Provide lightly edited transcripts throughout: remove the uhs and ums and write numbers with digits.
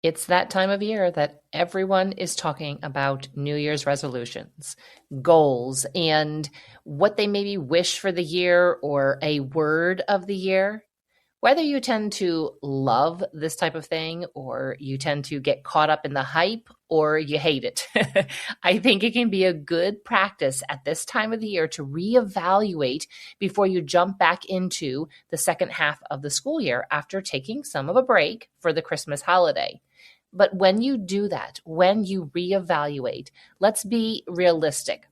It's that time of year that everyone is talking about New Year's resolutions, goals, and what they maybe wish for the year or a word of the year. Whether you tend to love this type of thing or you tend to get caught up in the hype or you hate it, I think it can be a good practice at this time of the year to reevaluate before you jump back into the second half of the school year after taking some of a break for the Christmas holiday. But when you do that, when you reevaluate, let's be realistic.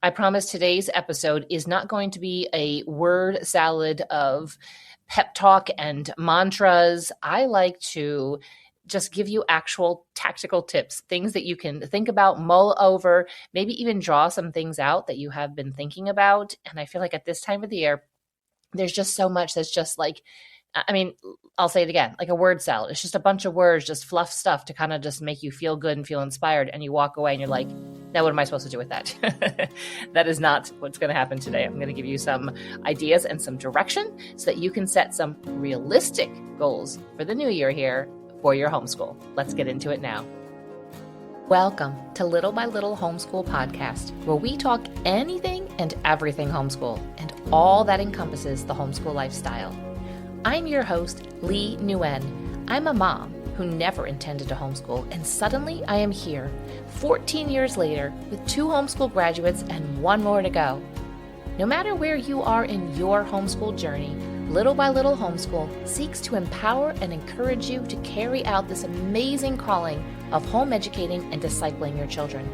I promise today's episode is not going to be a word salad of pep talk and mantras. I like to just give you actual tactical tips, things that you can think about, mull over, maybe even draw some things out that you have been thinking about. And I feel like at this time of the year, there's just so much that's just like, I mean, I'll say it again, like a word salad. It's just a bunch of words, just fluff stuff to kind of just make you feel good and feel inspired. And you walk away and you're like, now what am I supposed to do with that? That is not what's going to happen today. I'm going to give you some ideas and some direction so that you can set some realistic goals for the new year here for your homeschool. Let's get into it now. Welcome to Little by Little Homeschool Podcast, where we talk anything and everything homeschool and all that encompasses the homeschool lifestyle. I'm your host, Leigh Nguyen. I'm a mom who never intended to homeschool, and suddenly I am here, 14 years later, with 2 homeschool graduates and 1 more to go. No matter where you are in your homeschool journey, Little by Little Homeschool seeks to empower and encourage you to carry out this amazing calling of home educating and discipling your children.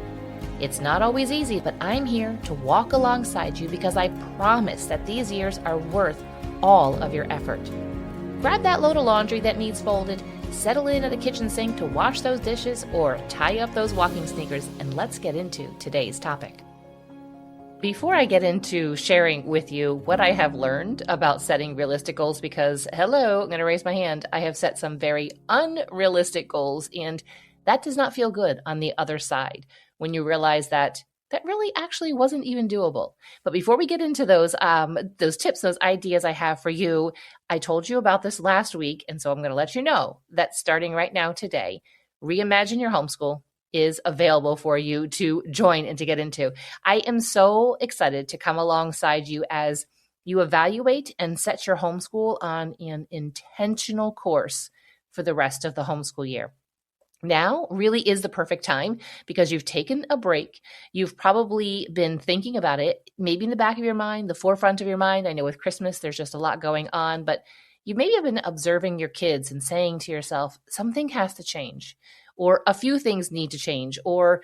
It's not always easy, but I'm here to walk alongside you because I promise that these years are worth all of your effort. Grab that load of laundry that needs folded, settle in at the kitchen sink to wash those dishes, or tie up those walking sneakers, and let's get into today's topic. Before I get into sharing with you what I have learned about setting realistic goals, because hello, I'm going to raise my hand, I have set some very unrealistic goals, and that does not feel good on the other side when you realize that really actually wasn't even doable. But before we get into those tips, those ideas I have for you, I told you about this last week, and so I'm going to let you know that starting right now today, Reimagine Your Homeschool is available for you to join and to get into. I am so excited to come alongside you as you evaluate and set your homeschool on an intentional course for the rest of the homeschool year. Now really is the perfect time because you've taken a break. You've probably been thinking about it, maybe in the back of your mind, the forefront of your mind. I know with Christmas, there's just a lot going on, but you maybe have been observing your kids and saying to yourself, something has to change, or a few things need to change, or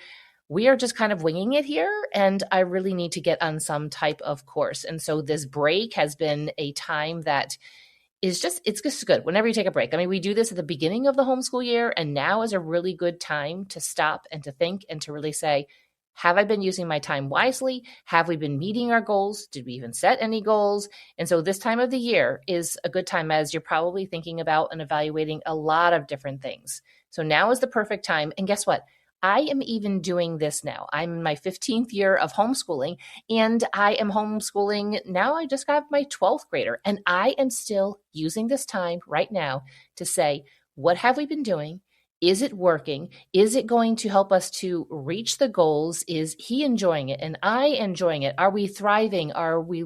we are just kind of winging it here, and I really need to get on some type of course. And so this break has been a time that it's just good whenever you take a break. I mean, we do this at the beginning of the homeschool year, and now is a really good time to stop and to think and to really say, have I been using my time wisely? Have we been meeting our goals? Did we even set any goals? And so this time of the year is a good time as you're probably thinking about and evaluating a lot of different things. So now is the perfect time. And guess what? I am even doing this now. I'm in my 15th year of homeschooling, and I am homeschooling now. I just got my 12th grader, and I am still using this time right now to say, what have we been doing? Is it working? Is it going to help us to reach the goals? Is he enjoying it? And I enjoying it? Are we thriving? Are we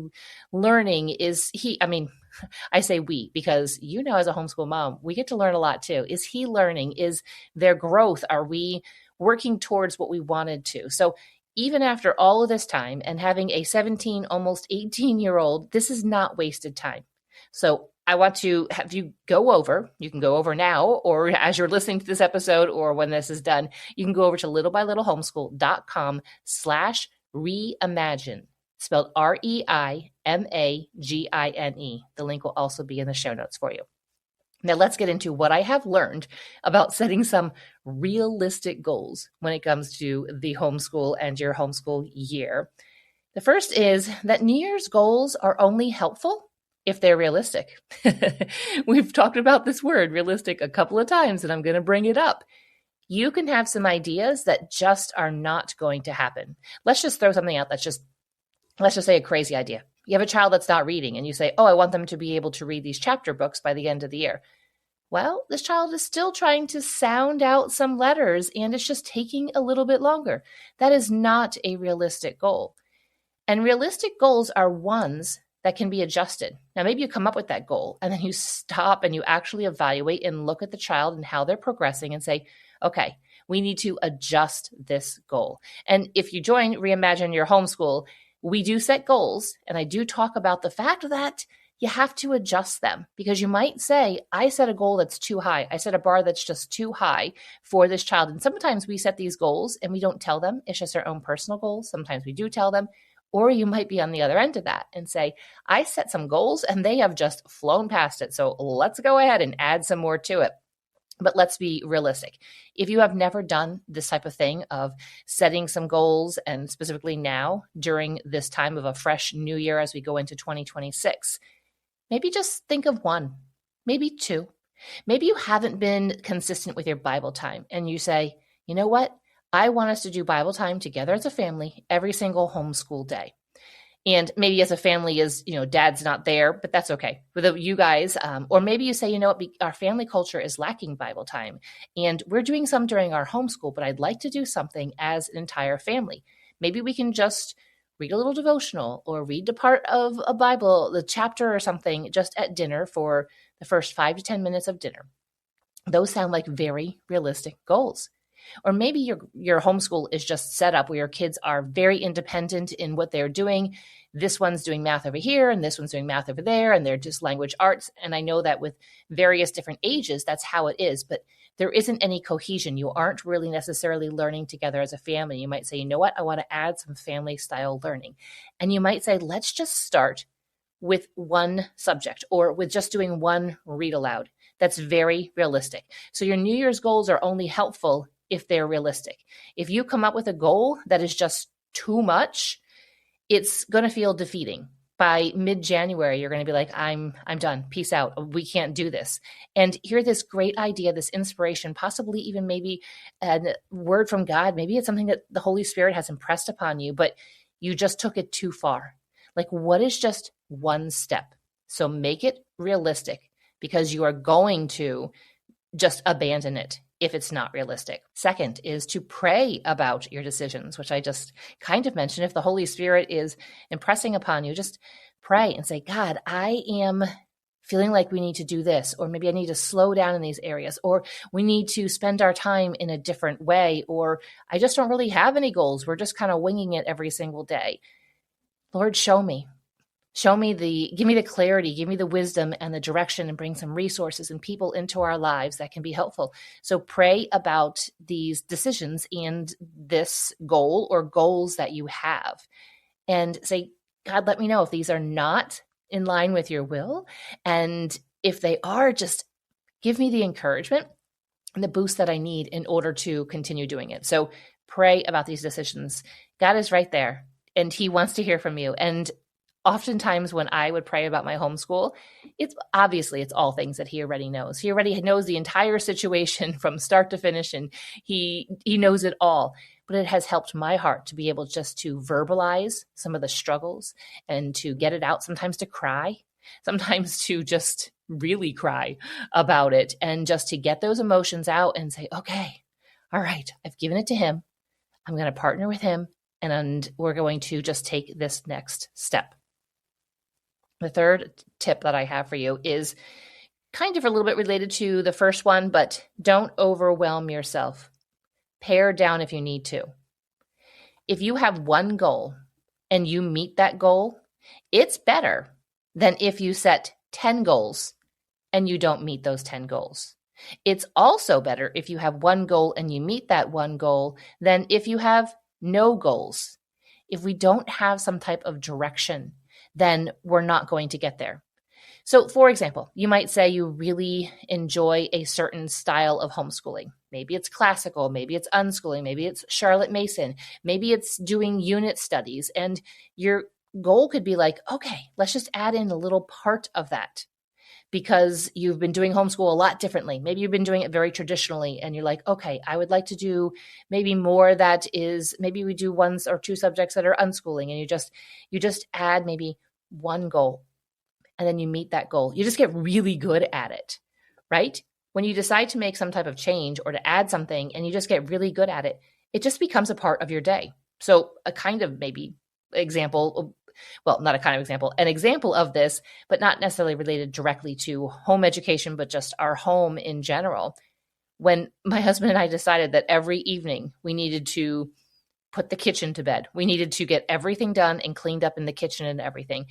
learning? I say we, because as a homeschool mom, we get to learn a lot too. Is he learning? Is there growth? Are we working towards what we wanted to? So even after all of this time and having a 17, almost 18-year-old, this is not wasted time. So I want to have you can go over now, or as you're listening to this episode, or when this is done, you can go over to littlebylittlehomeschool.com/reimagine, spelled REIMAGINE. The link will also be in the show notes for you. Now let's get into what I have learned about setting some realistic goals when it comes to the homeschool and your homeschool year. The first is that New Year's goals are only helpful if they're realistic. We've talked about this word realistic a couple of times, and I'm going to bring it up. You can have some ideas that just are not going to happen. Let's just throw something out let's just say a crazy idea. You have a child that's not reading, and you say, I want them to be able to read these chapter books by the end of the year. Well, this child is still trying to sound out some letters and it's just taking a little bit longer. That is not a realistic goal. And realistic goals are ones that can be adjusted. Now, maybe you come up with that goal and then you stop and you actually evaluate and look at the child and how they're progressing and say, okay, we need to adjust this goal. And if you join Reimagine Your Homeschool, we do set goals. And I do talk about the fact that you have to adjust them because you might say, I set a goal that's too high. I set a bar that's just too high for this child. And sometimes we set these goals and we don't tell them. It's just our own personal goals. Sometimes we do tell them. Or you might be on the other end of that and say, I set some goals and they have just flown past it. So let's go ahead and add some more to it. But let's be realistic. If you have never done this type of thing of setting some goals, and specifically now during this time of a fresh new year as we go into 2026, maybe just think of one, maybe two. Maybe you haven't been consistent with your Bible time and you say, you know what? I want us to do Bible time together as a family every single homeschool day. And maybe as a family dad's not there, but that's okay. With you guys, or maybe you say, you know what, our family culture is lacking Bible time. And we're doing some during our homeschool, but I'd like to do something as an entire family. Maybe we can just read a little devotional or read a part of a Bible, the chapter or something, just at dinner for the first 5 to 10 minutes of dinner. Those sound like very realistic goals. Or maybe your homeschool is just set up where your kids are very independent in what they're doing. This one's doing math over here, and this one's doing math over there, and they're just language arts. And I know that with various different ages, that's how it is. But there isn't any cohesion. You aren't really necessarily learning together as a family. You might say, you know what, I want to add some family style learning. And you might say, let's just start with one subject or with just doing one read aloud. That's very realistic. So your New Year's goals are only helpful if they're realistic. If you come up with a goal that is just too much, it's going to feel defeating. By mid-January, you're going to be like, I'm done. Peace out. We can't do this. And hear this great idea, this inspiration, possibly even maybe a word from God. Maybe it's something that the Holy Spirit has impressed upon you, but you just took it too far. Like, what is just one step? So make it realistic because you are going to just abandon it if it's not realistic. Second is to pray about your decisions, which I just kind of mentioned. If the Holy Spirit is impressing upon you, just pray and say, God, I am feeling like we need to do this, or maybe I need to slow down in these areas, or we need to spend our time in a different way, or I just don't really have any goals. We're just kind of winging it every single day. Lord, show me. Give me the clarity, give me the wisdom and the direction, and bring some resources and people into our lives that can be helpful. So pray about these decisions and this goal or goals that you have and say, God, let me know if these are not in line with your will. And if they are, just give me the encouragement and the boost that I need in order to continue doing it. So pray about these decisions. God is right there and he wants to hear from you. And oftentimes when I would pray about my homeschool, it's all things that he already knows. He already knows the entire situation from start to finish, and he knows it all. But it has helped my heart to be able just to verbalize some of the struggles and to get it out, sometimes to cry, sometimes to just really cry about it, and just to get those emotions out and say, okay, all right, I've given it to him. I'm going to partner with him, and we're going to just take this next step. The third tip that I have for you is kind of a little bit related to the first one, but don't overwhelm yourself. Pare down if you need to. If you have one goal and you meet that goal, it's better than if you set 10 goals and you don't meet those 10 goals. It's also better if you have one goal and you meet that one goal than if you have no goals. If we don't have some type of direction, then we're not going to get there. So, for example, you might say you really enjoy a certain style of homeschooling. Maybe it's classical, maybe it's unschooling, maybe it's Charlotte Mason, maybe it's doing unit studies. And your goal could be like, okay, let's just add in a little part of that because you've been doing homeschool a lot differently. Maybe you've been doing it very traditionally and you're like, okay, I would like to do maybe more that is, maybe we do 1 or 2 subjects that are unschooling, and you just add maybe one goal and then you meet that goal. You just get really good at it, right? when you decide to make some type of change or to add something and you just get really good at it, it just becomes a part of your day. So a kind of maybe example, well, not a kind of example, an example of this, but not necessarily related directly to home education, but just our home in general. When my husband and I decided that every evening we needed to put the kitchen to bed, we needed to get everything done and cleaned up in the kitchen and everything,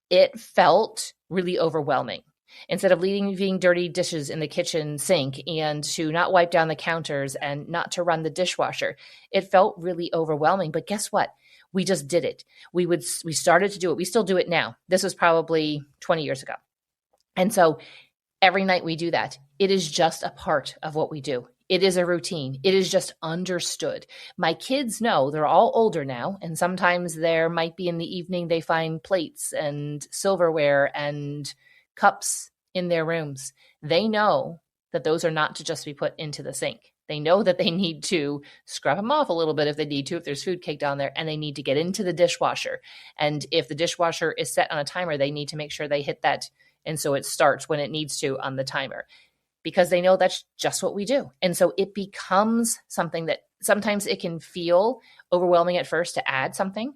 it felt really overwhelming. Instead of leaving dirty dishes in the kitchen sink and to not wipe down the counters and not to run the dishwasher, it felt really overwhelming. But guess what? We just did it. We started to do it. We still do it now. This was probably 20 years ago. And so every night we do that. It is just a part of what we do. It is a routine. It is just understood. My kids know, they're all older now, and sometimes there might be in the evening they find plates and silverware and cups in their rooms. They know that those are not to just be put into the sink. They know that they need to scrub them off a little bit if they need to, if there's food caked on there, and they need to get into the dishwasher. And if the dishwasher is set on a timer, they need to make sure they hit that, and so it starts when it needs to on the timer, because they know that's just what we do. And so it becomes something that sometimes it can feel overwhelming at first to add something,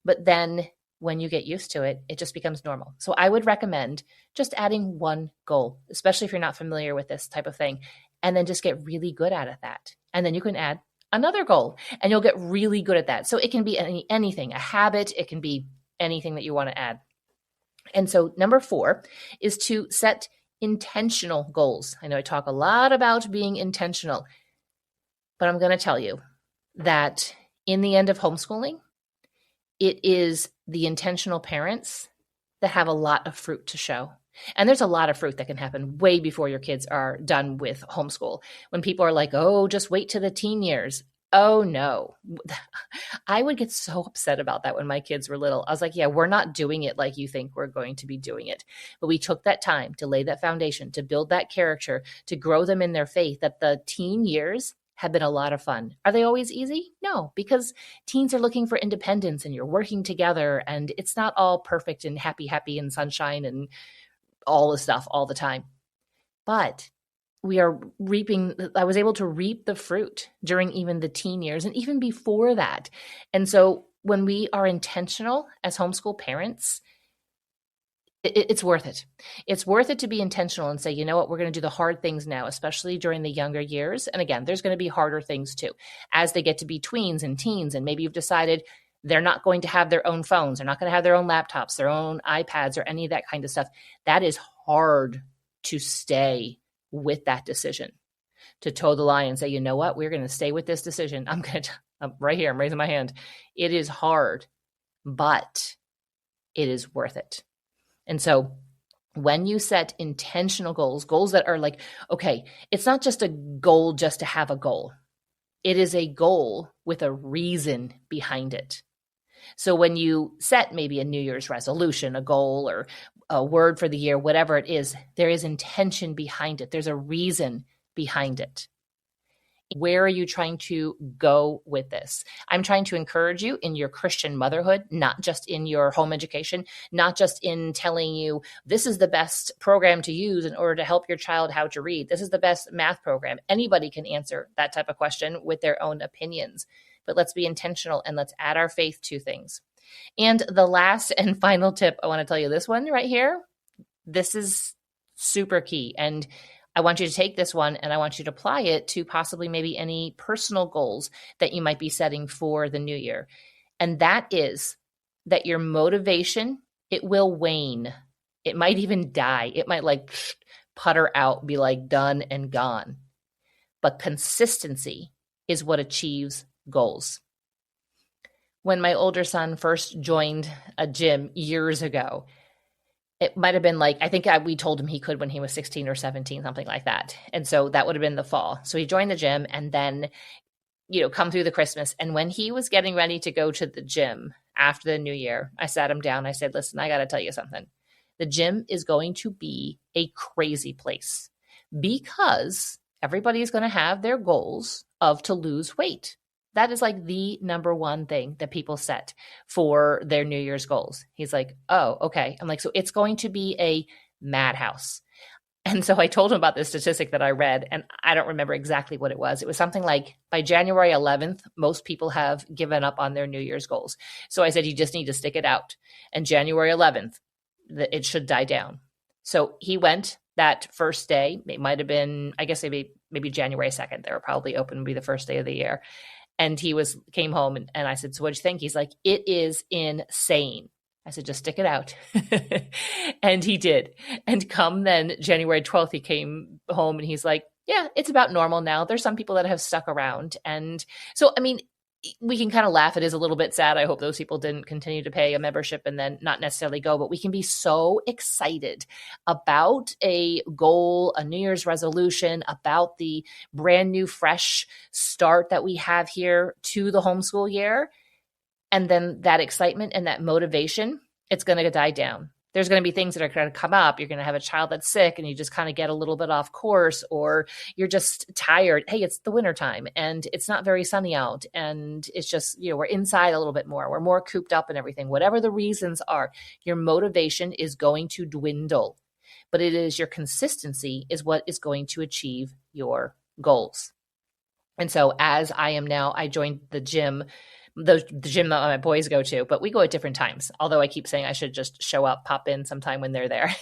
but then when you get used to it, it just becomes normal. So I would recommend just adding one goal, especially if you're not familiar with this type of thing, and then just get really good at that. And then you can add another goal and you'll get really good at that. So it can be anything, a habit, it can be anything that you want to add. And so number 4 is to set intentional goals. I know I talk a lot about being intentional, but I'm going to tell you that in the end of homeschooling, it is the intentional parents that have a lot of fruit to show. And there's a lot of fruit that can happen way before your kids are done with homeschool. When people are like, oh, just wait to the teen years. Oh, no. I would get so upset about that when my kids were little. I was like, yeah, we're not doing it like you think we're going to be doing it. But we took that time to lay that foundation, to build that character, to grow them in their faith, that the teen years have been a lot of fun. Are they always easy? No, because teens are looking for independence and you're working together and it's not all perfect and happy and sunshine and all the stuff all the time. But we are reaping, I was able to reap the fruit during even the teen years and even before that. And so when we are intentional as homeschool parents, it's worth it. It's worth it to be intentional and say, you know what, we're going to do the hard things now, especially during the younger years. And again, there's going to be harder things too. As they get to be tweens and teens, and maybe you've decided they're not going to have their own phones, they're not going to have their own laptops, their own iPads, or any of that kind of stuff. That is hard to stay with that decision, to toe the line and say, you know what, we're going to stay with this decision. I'm right here, I'm raising my hand. It is hard, but it is worth it. And so when you set intentional goals that are like, okay, it's not just a goal just to have a goal. It is a goal with a reason behind it. So when you set maybe a New Year's resolution, a goal, or a word for the year, whatever it is, there is intention behind it. There's a reason behind it. Where are you trying to go with this? I'm trying to encourage you in your Christian motherhood, not just in your home education, not just in telling you this is the best program to use in order to help your child how to read. This is the best math program. Anybody can answer that type of question with their own opinions. But let's be intentional and let's add our faith to things. And the last and final tip, I want to tell you this one right here. This is super key. And I want you to take this one and I want you to apply it to possibly maybe any personal goals that you might be setting for the new year. And that is that your motivation, it will wane. It might even die. It might like putter out, be like done and gone. But consistency is what achieves goals. When my older son first joined a gym years ago, it might have been like, I think we told him he could when he was 16 or 17, something like that. And so that would have been the fall. So he joined the gym and then, come through the Christmas. And when he was getting ready to go to the gym after the new year, I sat him down. I said, listen, I got to tell you something. The gym is going to be a crazy place because everybody is going to have their goals to lose weight. That is like the number one thing that people set for their New Year's goals. He's like, oh, okay. I'm like, so it's going to be a madhouse. And so I told him about this statistic that I read, and I don't remember exactly what it was. It was something like by January 11th, most people have given up on their New Year's goals. So I said, you just need to stick it out. And January 11th, it should die down. So he went that first day. It might have been, I guess maybe January 2nd. They were probably open to be the first day of the year. And he came home and I said, so what'd you think? He's like, it is insane. I said, just stick it out. And he did. And come then January 12th, he came home and he's like, yeah, it's about normal now. There's some people that have stuck around. And so, I mean, we can kind of laugh. It is a little bit sad. I hope those people didn't continue to pay a membership and then not necessarily go, but we can be so excited about a goal, a New Year's resolution, about the brand new, fresh start that we have here to the homeschool year. And then that excitement and that motivation, it's going to die down. There's going to be things that are going to come up. You're going to have a child that's sick and you just kind of get a little bit off course, or you're just tired. Hey, it's the wintertime and it's not very sunny out. And it's just, we're inside a little bit more. We're more cooped up and everything. Whatever the reasons are, your motivation is going to dwindle. But it is your consistency is what is going to achieve your goals. And so as I joined the gym that my boys go to, but we go at different times. Although I keep saying I should just show up, pop in sometime when they're there.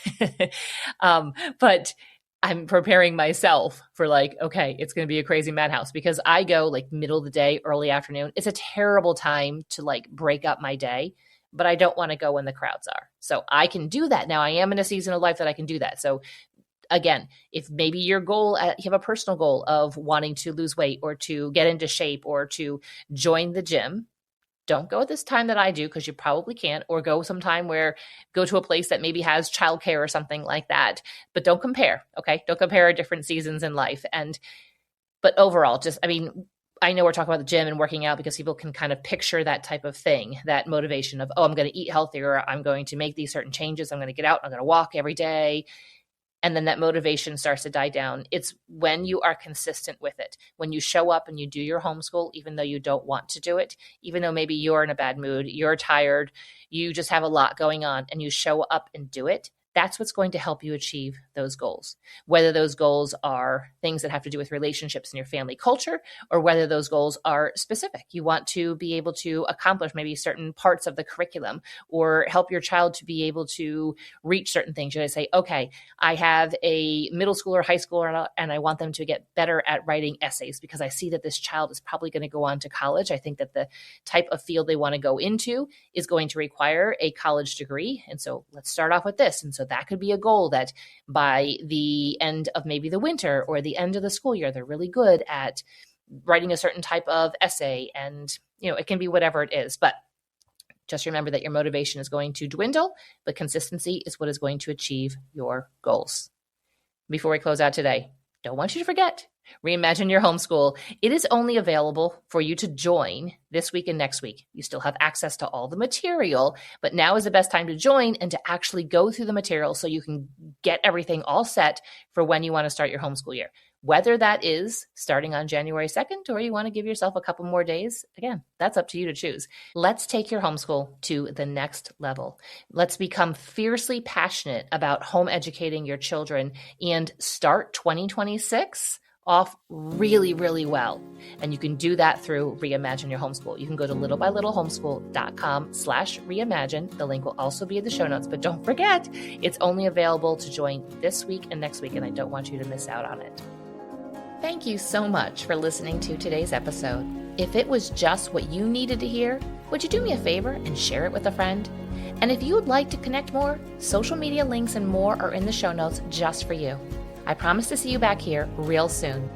But I'm preparing myself for okay, it's going to be a crazy madhouse because I go middle of the day, early afternoon. It's a terrible time to break up my day, but I don't want to go when the crowds are. So I can do that now. I am in a season of life that I can do that. So again, if maybe your goal, you have a personal goal of wanting to lose weight or to get into shape or to join the gym, don't go at this time that I do because you probably can't, or go to a place that maybe has childcare or something like that. But don't compare, okay? Don't compare different seasons in life. But overall, I know we're talking about the gym and working out because people can kind of picture that type of thing, that motivation of, I'm going to eat healthier. I'm going to make these certain changes. I'm going to get out. I'm going to walk every day. And then that motivation starts to die down. It's when you are consistent with it, when you show up and you do your homeschool, even though you don't want to do it, even though maybe you're in a bad mood, you're tired, you just have a lot going on, and you show up and do it. That's what's going to help you achieve those goals. Whether those goals are things that have to do with relationships in your family culture, or whether those goals are specific. You want to be able to accomplish maybe certain parts of the curriculum, or help your child to be able to reach certain things. You say, okay, I have a middle schooler, high schooler, and I want them to get better at writing essays because I see that this child is probably going to go on to college. I think that the type of field they want to go into is going to require a college degree. And so let's start off with this. And so that could be a goal that by the end of maybe the winter or the end of the school year, they're really good at writing a certain type of essay. And, it can be whatever it is. But just remember that your motivation is going to dwindle, but consistency is what is going to achieve your goals. Before we close out today, don't want you to forget, Reimagine Your Homeschool. It is only available for you to join this week and next week. You still have access to all the material, but now is the best time to join and to actually go through the material so you can get everything all set for when you want to start your homeschool year. Whether that is starting on January 2nd or you want to give yourself a couple more days, again, that's up to you to choose. Let's take your homeschool to the next level. Let's become fiercely passionate about home educating your children and start 2026 off really, really well. And you can do that through Reimagine Your Homeschool. You can go to littlebylittlehomeschool.com/reimagine. The link will also be in the show notes, but don't forget, it's only available to join this week and next week, and I don't want you to miss out on it. Thank you so much for listening to today's episode. If it was just what you needed to hear, would you do me a favor and share it with a friend? And if you would like to connect more, social media links and more are in the show notes just for you. I promise to see you back here real soon.